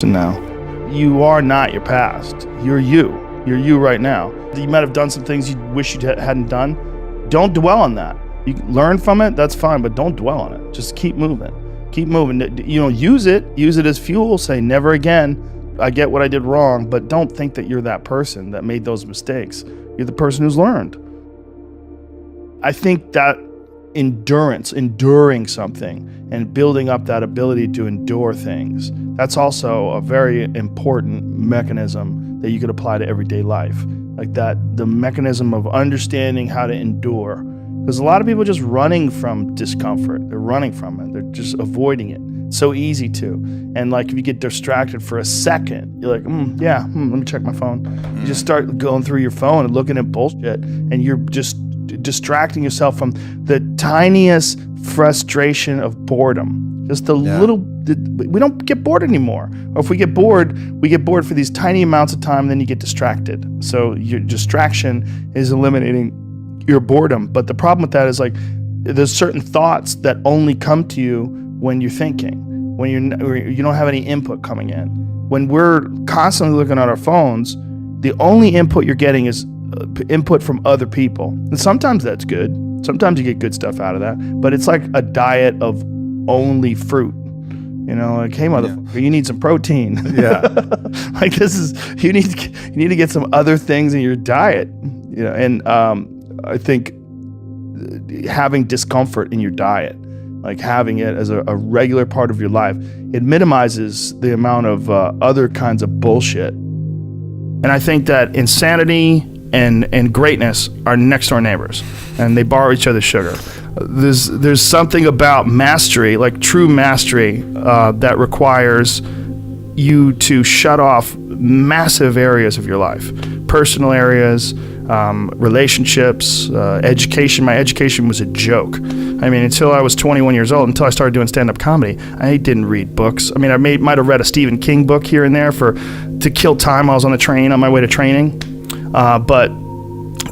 now. You are not your past. You're you. You're you right now. You might have done some things you wish you hadn't done. Don't dwell on that. You can learn from it, that's fine, but don't dwell on it. Just keep moving. Keep moving. Use it as fuel. Say, never again. I get what I did wrong, but don't think that you're that person that made those mistakes. You're the person who's learned. I think that enduring something and building up that ability to endure things, that's also a very important mechanism that you could apply to everyday life. Like that, the mechanism of understanding how to endure. Because a lot of people are just running from discomfort. They're running from it. They're just avoiding it. It's so easy to. And like if you get distracted for a second, you're like, let me check my phone. You just start going through your phone and looking at bullshit, and you're just distracting yourself from the tiniest frustration of boredom. Just the little, we don't get bored anymore. Or if we get bored for these tiny amounts of time, then you get distracted. So your distraction is eliminating your boredom. But the problem with that is like, there's certain thoughts that only come to you when you're thinking, when you don't have any input coming in. When we're constantly looking at our phones, the only input you're getting is input from other people. And sometimes that's good. Sometimes you get good stuff out of that. But it's like a diet of only fruit. Like, hey, motherfucker, you need some protein. Yeah. Like you need to get some other things in your diet. And I think having discomfort in your diet, like having it as a regular part of your life, it minimizes the amount of other kinds of bullshit. And I think that insanity and greatness are next door neighbors, and they borrow each other's sugar. There's something about mastery, like true mastery, that requires you to shut off massive areas of your life, personal areas, relationships, education. My education was a joke. I mean, until I was 21 years old, until I started doing stand-up comedy, I didn't read books. I mean, I might have read a Stephen King book here and there to kill time while I was on the train on my way to training. But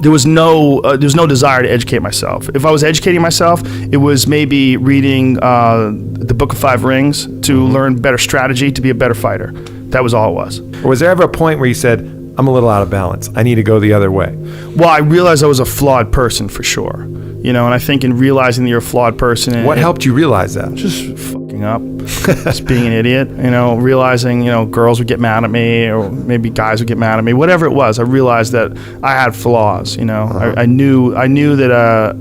there was no desire to educate myself. If I was educating myself, it was maybe reading the Book of Five Rings to learn better strategy, to be a better fighter. That was all it was. Or was there ever a point where you said, I'm a little out of balance, I need to go the other way? Well, I realized I was a flawed person for sure. And I think in realizing that you're a flawed person... What helped you realize that? Just fucking up. Just being an idiot. Realizing, girls would get mad at me, or maybe guys would get mad at me. Whatever it was, I realized that I had flaws, I knew that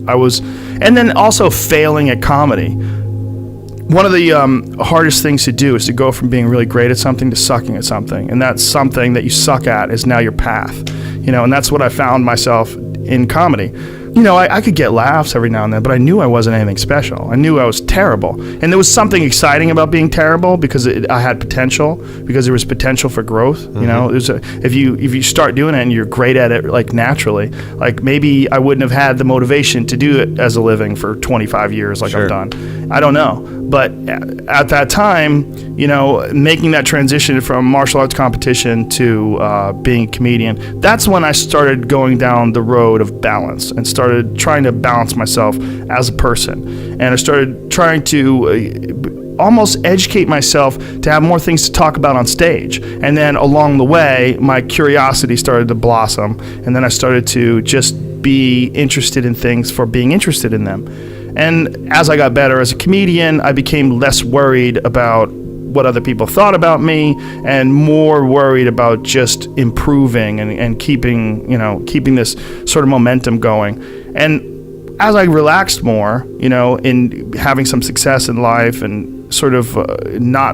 I was... And then also failing at comedy. One of the hardest things to do is to go from being really great at something to sucking at something. And that something that you suck at is now your path. And that's what I found myself in comedy. I could get laughs every now and then, but I knew I wasn't anything special. I knew I was terrible. And there was something exciting about being terrible because I had potential, because there was potential for growth. If you start doing it and you're great at it, like naturally, like maybe I wouldn't have had the motivation to do it as a living for 25 years like I've done. I don't know. But at that time, making that transition from martial arts competition to being a comedian, that's when I started going down the road of balance and started trying to balance myself as a person. And I started trying to almost educate myself to have more things to talk about on stage. And then along the way, my curiosity started to blossom. And then I started to just be interested in things for being interested in them. And as I got better as a comedian, I became less worried about what other people thought about me and more worried about just improving and keeping this sort of momentum going. And as I relaxed more, in having some success in life and sort of not